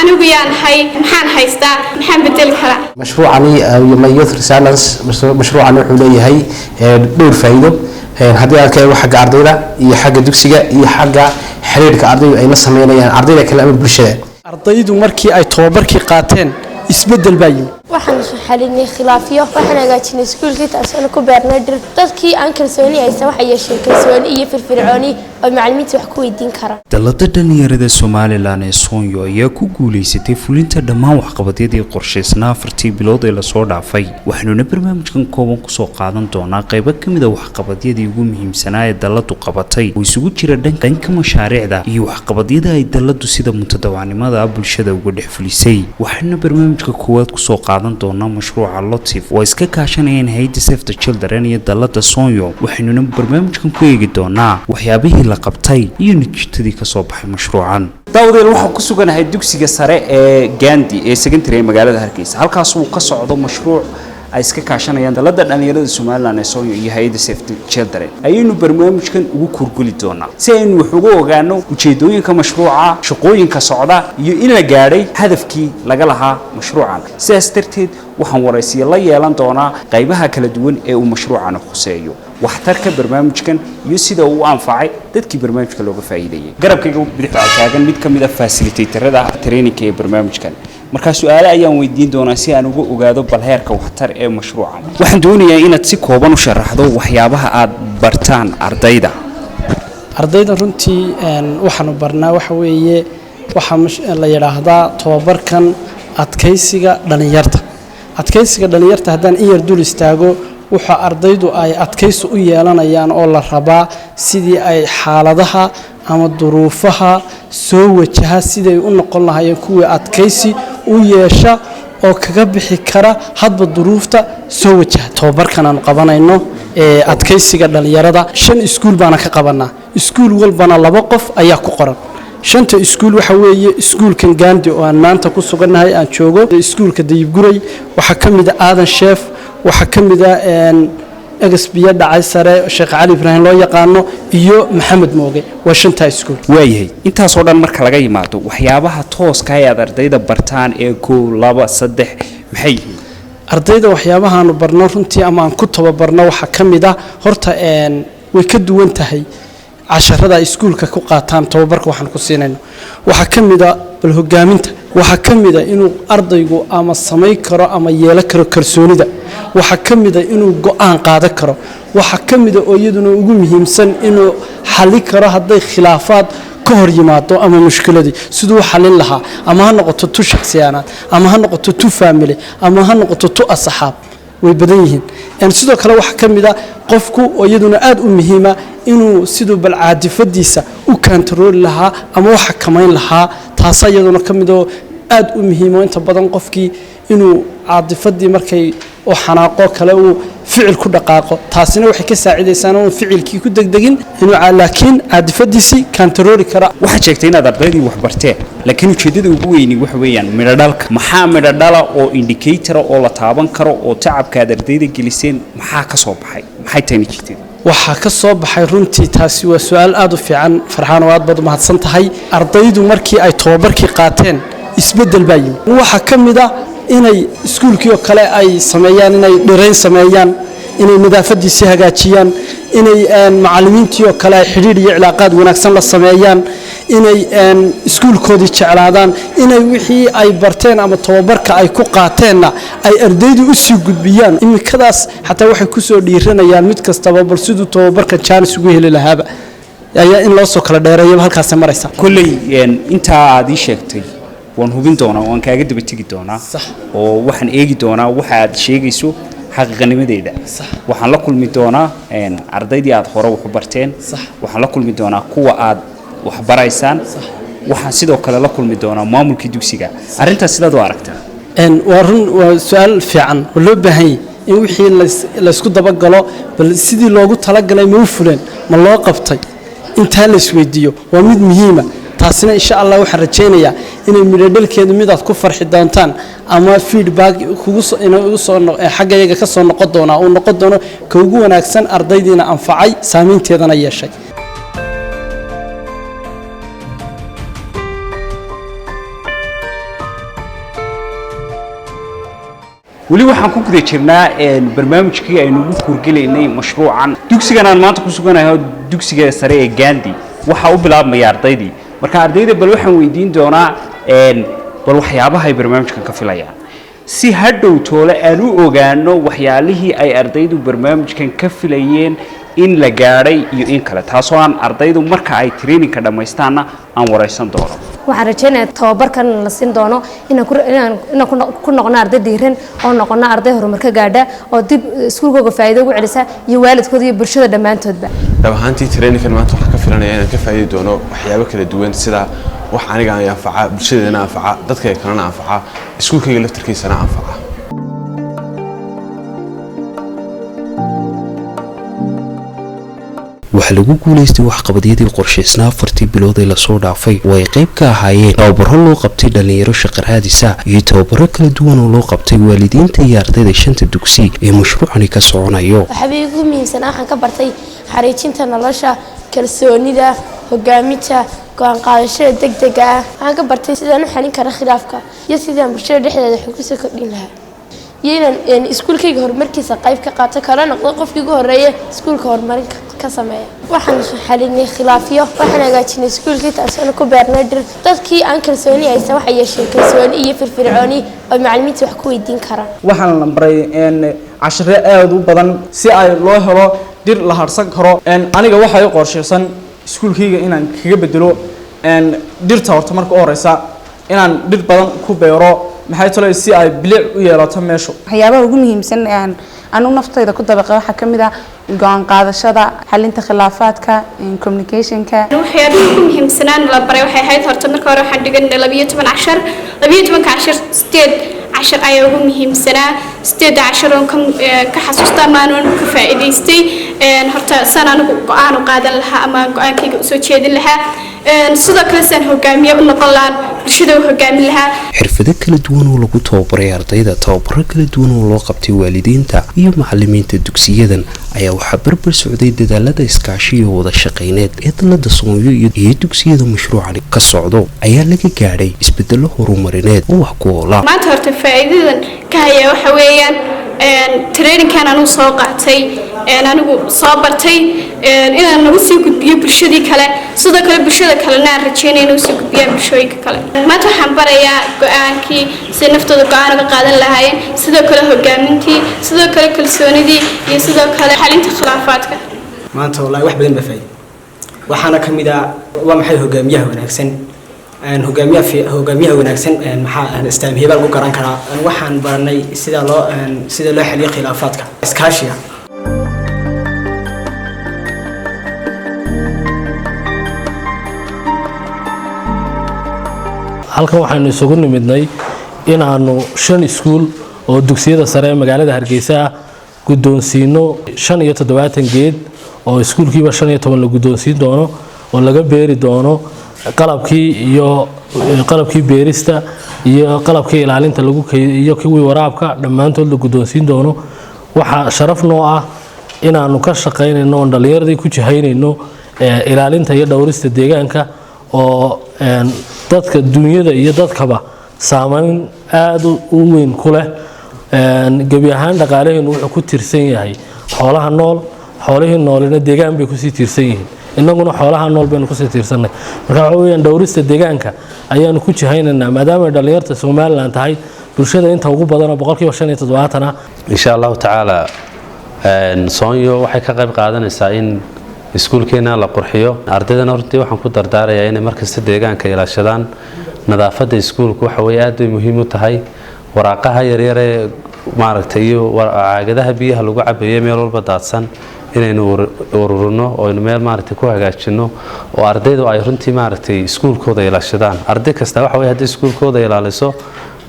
أنا ويان هاي محن هايستا محن بدل كلا مشروعني يوميات رسالة مشروع أنا حولي هاي دور فايدة هذه كي حاجة عرضية هي حاجة دوكسية هي حاجة حريرك عرضية أي نص مينيا يعني عرضية كلام بالشيء ardaydu markii ay tababarkii qaateen isbedel baa yimid waxaan soo xalinay khilaafiyo waxaan hagaajinay iskuulkii taasoo ku beernay dadkii aan kalsooni haysan waxa yeeshay kalsooni iyo firfircooni oo macallimiintu wax ku weydiin karaan dalada dhalinyarada Soomaaliland ee Soonyo ayaa ku guuleysatay fulinta dhammaan waxqabadyadii qorshaysnaa 4 bilood ee la soo dhaafay waxaanu barnaamijkan kooban ku soo qaadan doonaa qayb ka mid ah waxqabadyadii ugu muhiimsanaa ee daladu qabatay oo isugu jira dhanka mashaariicda iyo waxqabadyada ay daladu sida mutadawacnimada bulshada uga dhex fulisay waxaanu barnaamijka koowaad ku soo qaadan doonaa mashruuca Lotif oo iska kaashanayeen hay'adda Save the Children iyo dalada Soonyo waxaanu barnaamijkan ku eegi doonaa waxyaabihii la qabtay iyo natiijadii ka soo baxay mashruucan dawladda waxa ku suganahay dugsiga sare ee Gandhi ee secondary magaalada Hargeysa halkaas uu ka socdo mashruuc ay iska kaashanayaan dalada dhalinyarada Soomaaliland ee Soonyo iyo hay'adda Save the Children ayaynu barnaamijkan ugu kurguli doonaa si aynu wax uga ogaano ujeedooyinka mashruuca shaqooyinka socda iyo in la gaaray hadafkii laga lahaa mashruucan sidaas darteed waxaan waraysiyo la yeelan doonaa qaybaha kala duwan ee uu mashruucan khuseeyo waxtarka barnaamijkan iyo sida uu anfacay dadkii barnaamijka looga faa'iideeyay garabkayga bidix taagan mid kamid ah facilitatorada training ee barnaamijkan marka su'aalo ayaan weydiin doonaa si aan uga ogaado bal heerka waxtar ee mashruucan waxaan doonayaa inaad si kooban u sharaxdo waxyaabaha aad bartaan ardayda runtii waxaanu barnaa waxa weeye waxa la yiraahdaa tababarkan adkeysiga dhalinyarta haddaan in yar dul istaago waxa ardaydu ay adkeysi u yeelanayaan oo la rabaa sidii ay xaaladaha ama duruufaha soo wajaha siday u noqon lahaayeen kuwa adkeysi u yeesha oo kaga bixi kara hadba duruufta soo wajaha tababarkan aan qabanayno ee adkeysiga dhalinyarada 5 iskuul baana ka qabanaa iskuul walbana 2 qof ayaa ku qoran 5 iskuul waxa weeye iskuulkan Gandhi oo aan maanta ku suganahay aan joogo iskuulka Dayibguray waxa kamid ah Aadan Sheef waxa kamid ah أجسبية دعسرة الشيخ علي إبراهيم لو يقانو إيو محمد موجي واشنطن سكول. وياي أنت صورنا مركل جاي معتو وحيابها توس كاي أرديدا برتان إيكو لابا صدح محي. أرديدا وحيابها أنا برنورنتي أما كتب برنا وحكمدا هرتا إن ويكدو انتهي عشرة سكول كقطان توبرك وحن كسينين وحكمدا بالهجامنت وحكمدا إنه أرضيجو أما السماي كرا أما يلكر كرسوني ده وحكمدا إنه جوان قاعد كرا وحكمدا أيدنا وجومهم سن إنه حلي كرا هذا خلافات كهريماتو أما مشكلة دي سدوا حل لها أما هنقطة تو شخصيات أما هنقطة تو فاميلي أما هنقطة تو أصحاب ويبديهن يعني سدوا كلا وحكمدا قفكو أيدنا أد مهمة إنه سدوا بالعاطفة ديسا وكنترول لها أما وحكمين لها تاسايدنا كمدو أد مهمة أنت بدن قفكي إنه عاطفة دي مركي وحناقو كلا وفعل كل دقائق تاسنا وحكي كساعد سنة وفعل كي كده دقين إنه لكن عاطفة ديسي كنترول كرا واحد شكتين هذا ضيدي وحبرتين لكن وشديد وقويني وحويان مردالك محا مردالا أو إنديكيتر أو لطابن كرا أو تعب كادر ضيدي جلسين محا كصوب حي محا تاني شكتين waxaa ka soo baxay runtii taasi waa su'aal aad u fiican farxaan oo aad baad mahadsan tahay ardaydu markii ay tababarkii qaateen isbedel baa yimid waxa kamid ah inay iskuulkii oo kale ay sameeyaan inay dhirayn sameeyaan inay nadaafadiisa hagaajiyaan inay macallimiintii oo kale ay xiriir iyo cilaaqaad wanaagsan la sameeyaan inay iskuulkoodii jeclaadaan inay wixii ay barteen ama tababarka ay ku qaateenna ay ardaydu u sii gudbiyaan imikadaas xataa waxay ku soo dhiiranayaan mid kastaba bal sidoo tababarka chance ugu heli lahaaba ayaa in loo soo kala dheereeyo halkaas maraysa kulli inta aad ii sheegtay waan hubin doonaa waan kaaga daba tagi doonaa oo waxaan eegi doonaa waxa aad sheegayso xaqiiqanimadeeda waxaan la kulmi doonaa ardaydii aad hore wax u barteen waxaan la kulmi doonaa kuwa aad wax baraysaan waxaan sidoo kale la kulmi doonaa maamulkii dugsiga arrintaas sidaad u aragtaa waa run waa su'aal fiican oo loo baahan yahay in wixii la isku dabagalo bal sidii loogu talagalay ma u fuleen ma loo qabtay intaa la isweydiiyo waa mid muhiima taasina insha Allah waxaan rajaynayaa inay midhadhalkeedu midaad ku farxi doontaan ama feedback kugu soo xaggayaga ka soo noqon doona oo noqon doono ka ugu wanaagsan ardaydiina anfacay saameynteedana yeeshay weli waxaan ku guda jirnaa barnaamijkii aynu ugu kurgelaynay mashruucan dugsigan aan maanta ku suganahay dugsiga sare ee Gandhi waxa uu bilaabmaya ardaydii marka ardayda bal waxaan weydiin doonaa bal waxyaabaha ay barnaamijkan ka filayaan si hadhow toole aan u ogaano waxyaalihii ay ardaydu barnaamijkan ka filayeen in la gaadhay iyo in kale taasoo aan ardaydu marka ay training-ka dhammaystaanna aan wareysan doono waxaan rajaynayaa tababarkan la siin doono inaan ku noqono arday dhiiran oo noqono arday horumar ka gaadha oo dib iskuulkooga faa'iido ugu celisa iyo waalidkooda iyo bulshada dhammaantoodba dhab ahaantii training-kan maanta waxaan ka filanaya inaan ka faa'iidi doono waxyaabo kala duwan sida wax aniga aan anfaca bulshadeena anfaca dadka kalena anfaca iskuulkayga laftarkiisana anfaca waxaa lagu guulaystay waxqabadyadii qorshaysnaa 4 bilood ee lasoo dhaafay oo ay qayb ka ahaayeen tababaro loo qabtay dhalinyaro shaqo raadisa iyo tababaro kala duwan oo loo qabtay waalidiinta iyo ardayda 5 dugsi ee mashruucani ka soconayo waxaa ugu muhiimsan waxaan ka bartay xariijinta nolosha kalsoonida hogaaminta go'aan qaadashada degdega ah waxaan ka bartay sidaan u xalin karo khilaafka iyo sidaan bulshada dhexdeeda xog ku soo kordhin lahaa in iskuulkayga horumarkiisa qayb ka qaato kala noqdo qofkii ugu horeeyay iskuulka horumarinka ka sameeya waxaan xalinay khilaafyo waxaan hagaajinay iskuulkii taasoo ku beernay dhir dadkii aan kalsooni haysan waxa yeeshay kalsooni iyo firfircooni oo macallimiinta wax ku weydiin karaan waxaan la baray cashare aad u badan si ay loo helo dhir la harsan karo aniga waxa ay qorshaysan iskuulkayga inaan kaga bedelo dhirta horta marka u horeysa inaan dhir badan ku beero maxay tolo si ay bilic u yeelato meesha waxyaabaha ugu muhiimsan aan naftayda ku dabaqay waxa kamid ah go'aan qaadashada xalinta khilaafaadka communicationka waxyaabaha ugu muhiimsanaan la baray waxay ahayd horta marka hore waxaan dhiganay 12 cashar 8 ayaa ugu muhiimsanaa 8 oo ka xasuusta maanan ka faa'iideystay horta san anigu go'aan u qaadan lahaa ama go'aankayga u soo jeedin lahaa sidoo kale san hogaamiye u noqon lahaa bulshada u hogaamin lahaa xirfado kala duwan oo lagu tababaray ardayda tababaro kala duwan oo loo qabtay waalidiinta iyo macallimiinta dugsiyadan ayaa waxaa barbar socday dadaalada iskaashi iyo wada shaqayneed ee dalada Soomaaliya iyo dugsiyada mashruucani ka socdo ayaa laga gaadhay isbedelo horumarineed oo wax ku oola maanta horta faa'iidadan ka haya waxa weeyaan training-kan aanu soo qaatay anigu soo bartay inaan nagu sii gudbiyo bulshadii kale sidoo kale bulshada kalena aan rajeynayno inuu sii gudbiyaan bulshooyinka kale maanta waxaan barayaa go'aankii si naftooda go'aan uga qaadan lahaayeen sidoo kale hogaamintii sidoo kale kalsoonidii iyo sidoo kale xalinta khilaafaadka maanta wallahi wax badan baa faa'iido waxaana kamid ah waa maxay hogaamiyaha wanaagsan hogaamiyaha wanaagsan maxaa istaamiyada lagu garan karaa waxaan baranay sida loo xaliyo khilaafaadka iskaashiga halkan waxaanu isugu nimidnay in aanu 5 iskuul oo dugsiyada sare ee magaalada Hargeysa guddoonsiino 75 geed oo iskuulkiiba 15 la guddoonsiin doono oo laga beeri doono qalabkii beerista iyo qalabkii ilaalinta lagu iyo kuwii waraabka dhammaantood la guddoonsiin doono waxa sharaf noo ah inaanu ka shaqeynayno oo dhalinyaradii ku jihaynayno ilaalinta iyo dhowrista deegaanka oo dadka dunyada iyo dadkaba saameyn aad u weyn ku leh gabi ahaan dhaqaalaheenu wuxuu ku tirsan yahay xoolaha nool xoolihii noolina deegaan bay ku sii tirsan yihiin innaguna xoolaha nool baynu ku sii tirsanay marka waxa weeyaan dhowrista deegaanka ayaanu ku jihaynaynaa maadaama dhalinyarta Soomaaliland tahay bulshada inta ugu badan oo 75% insha Allah taala Soonyo waxay ka qayb qaadanaysaa in iskuulkeena la qurxiyo ardayda hortii waxaan ku dardaarayaa inay markasta deegaanka ilaashadaan nadaafadda iskuulku waxa way aad muhiim u tahay waraaqaha yaryar ee maaragtay iyo caagadaha biyaha lagu cabeeyo meel walba daadsan inaynu ururino oo aynu meel maaragtay ku hagaajino oo ardaydu ay runtii maaragtay iskuulkooda ilaashadaan arday kasta waxa weeye haddii iskuulkooda ilaaliso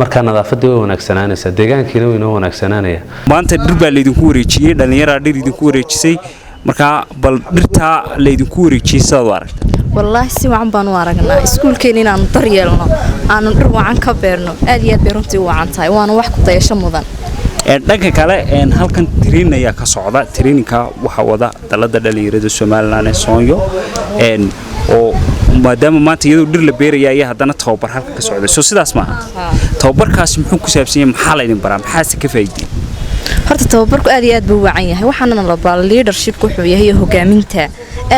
markaa nadaafadii way wanaagsanaanaysaa deegaankiina way noo wanaagsanaanaya maanta dhir baa laydinku wareejiyey dhallinyaraa dhir idinku wareejisay markaa bal dhirtaa laydinku wareejiyey sidaad u aragta wallaahi si wacan baan u aragnaa iskuulkeena inaanu daryeelno aanu dhir wacan ka beerno aad iyo aad bay runtii u wacan tahay waana wax ku dayasho mudan dhanka kale halkan training ayaa ka socda traininka waxa wada dalada dhalinyarada Soomaaliland ee Soonyo oo maadaama maanta iyadoo dhir la beeraya ayaa haddana tababar halka ka socda soo sidaas ma aha tababarkaasi muxuu ku saabsan yahay maxaa la idin baraa maxaa ka faa'iiday horta tababarku aad iyo aad buu wacan yahay waxaana la baraa leadership wuxuu yahay hogaaminta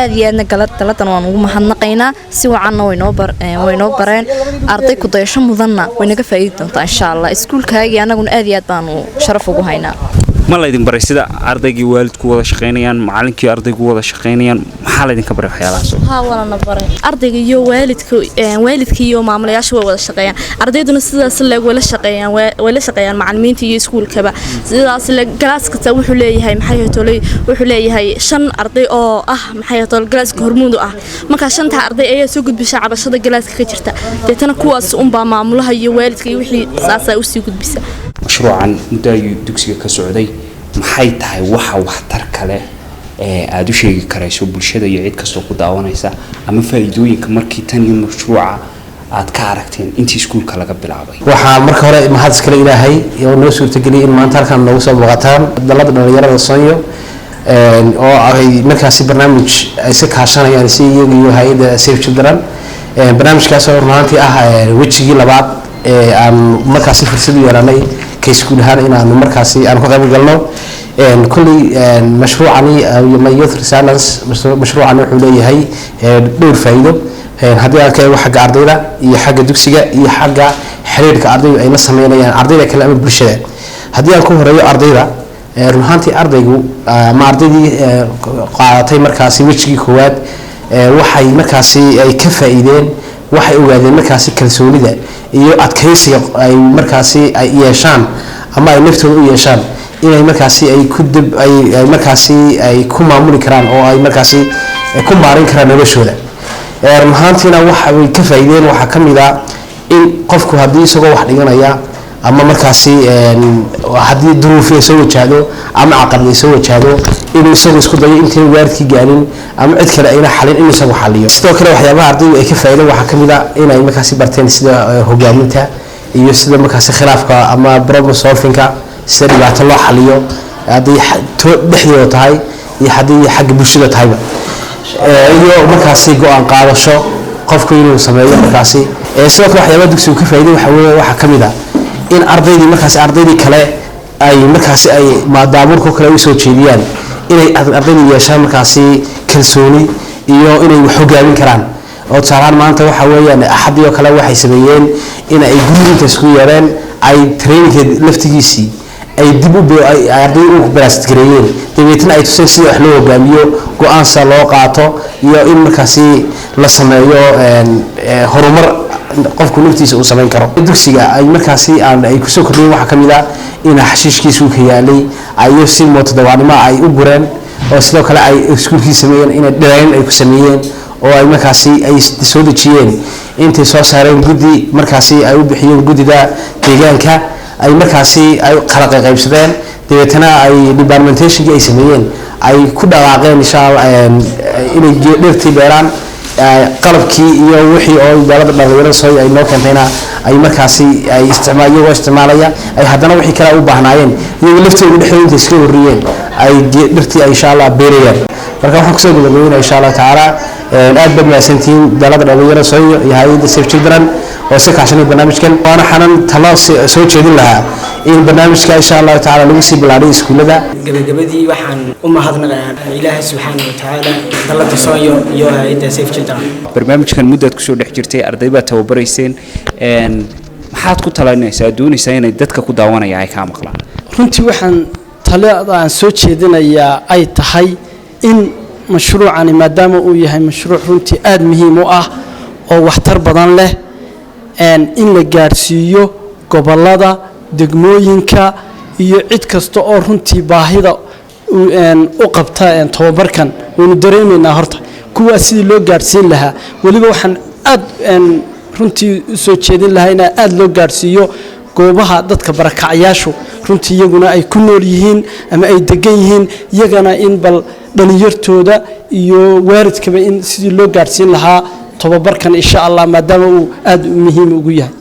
aad iyo aadna daladan waan ugu mahadnaqaynaa si wacanna way noo bareen arday ku dayasho mudanna way naga faa'iidi doontaa insha Allah iskuulkaaga anaguna aad iyo aad baan sharaf ugu haynaa ma la idin baray sida ardaygii waalidku wada shaqeynayaan macallinkii ardaygu wada shaqeynayaan maxaa la idin ka baray waxyaalahaas wala na baray ardayga iyo waalidka iyo maamulayaasha way wada shaqeeyaan ardayduna sidaas leeg wala shaqeeyaan macallimiinta iyo iskuulkaba sidaas leeg galaaska wuxuu leeyahay wuxuu leeyahay 5 arday oo ah galaaska hormuud ah marka 5 arday ayaa soo gudbisay cabashada galaaska ka jirta deetana kuwaas baa maamulaha iyo waalidka iyo wixii saasa u sii gudbisa mashruucan muddo dugsiga ka socday maxay tahay waxa waxtar kale aad u sheegi karayso bulshada iyo cid kastoo ku daawanaysa ama faa'iidooyinka markii tan iyo mashruuca aad ka aragteen intii iskuulka laga bilaabay waxaa marka hore mahad iskale ilaahay oo noo suurtageliyay in maanta halkan noogu soo booqataan dalada dhalinyarada Soonyo oo ay markaasi barnaamij ay si kaashanayaan si iyaga iyo hay'adda Save Children barnaamijkaas oo runtii ah wajigii labaad aan markaasi fursad u yeelanay ka iskuul ahaan inaan markaasi aan ku qayb galno kulli mashruucani My Youth Resilience mashruucan wuxuu leeyahay dhowr faa'iido haddii aan ka eego xagga ardayda iyo xagga dugsiga iyo xagga xiriirka ardaydu ay la sameynayaan ardayda kale ama bulshada haddii aan ku horeeyo ardayda runtii ardaygu ma ardaydii qaadatay markaasi wajigii koowaad waxay markaasi ay ka faa'iideen waxay ogaadeen markaasi kalsoonida iyo adkaysiga ay markaasi ay yeeshaan ama ay naftooda u yeeshaan inay markaasi ay ku dib ay markaasi ay ku maamuli karaan oo ay markaasi ku maarin karaan noloshooda runtiina waxa ay ka faa'iideen waxa kamid ah in qofku haddii isagoo wax dhiganaya ama markaasi haddii duruuf ay soo wajahdo ama caqabad ay soo wajahdo inuu isagu isku dayo intii waalidkii gaarin ama cid kale ayna xalin inuu isagu xaliyo sidoo kale waxyaabaha ardaydu ay ka faa'iideen waxa kamid ah inay markaasi barteen sida hogaaminta iyo sida markaasi khilaafka ama problem solvingka sida dhibaato loo xaliyo haddii dhexdooda tahay iyo haddii xagga bulshada tahayba iyo markaasi go'aan qaadasho qofku inuu sameeyo markaasi sidoo kale waxyaabaha dugsigu ka faa'iiday waxa kamid ah in ardaydii kale ay markaasi ay maadaaburka kale u soo jeediyaan inay ardaydu yeeshaan markaasi kalsooni iyo inay wax hogaamin karaan oo tusaalaan maanta waxa weeyaan axadii oo kale waxay sameeyeen in ay guriga isku yeereen ay training laftigiisii ay dib u ardaydu u baraast gareeyeen dabeetana ay tuseen sida wax loo hogaamiyo go'aansa loo qaato iyo in markaasi la sameeyo horumar qofku naftiisa uu sameyn karo dugsiga ay markaasi aan ay ku soo kordhiyeen waxa kamid ah in xashiishkiisu ka yaalay ay si mootadawaanimo ay u gureen oo sidoo kale ay iskuulkii sameeyeen in dhirayn ay ku sameeyeen oo ay markaasi ay soo dejiyeen intay soo saareen gudi markaasi ay u bixiyeen gudida deegaanka ay markaasi ay kala qaybsadeen deetana ay departmentation ay sameeyeen ay ku dhawaaqeen insha Allah inay dhirtii beeraan qalabkii iyo wixii oo dalada dhalinyarada soo ay noo keentayna ay markaasi ay isticmaalaya ay haddana wixii kale u baahnaayeen iyaga laftooda dhexdooda iska wariyeen ay dhirtii ay insha Allah beerayaan marka waxaan kusoo gabagabeynaa insha Allah taala aad bad maasantiin dalada dhalinyarada soo iyo hay'adda Save Children oo si kaashanay barnaamijkan waana xanan talo soo jeedin lahaa in barnaamijka insha Allah taala lagu sii bilaariyo iskuulada gabagabadii waxaan u mahadnaqayaa Ilaahay subhanahu wa ta'ala dalada Soonyo iyo hay'adda Save Children barnaamijkan muddo ku soo dhex jirtay arday baa tababarayseen maxaad ku talanaysaa doonaysaa inay dadka ku daawanayaan ay ka maqlaan runtii waxaan talada aan soo jeedinayaa ay tahay in mashruucani maadaama uu yahay mashruuc runtii aad muhiim u ah oo waxtar badan leh in la gaarsiiyo gobolada degmooyinka iyo cid kasta oo runtii baahida u qabta tababarkan waynu dareemaynaa horta kuwaas sidii loo gaadhsiin lahaa weliba waxaan aad runtii u soo jeedin lahaa in aad loo gaadhsiiyo goobaha dadka barakacayaashu runtii iyaguna ay ku nool yihiin ama ay degan yihiin iyagana in bal dhalinyartooda iyo waalidkaba in sidii loo gaadhsiin lahaa tababarkan insha Allah maadaama uu aad muhiim ugu yahay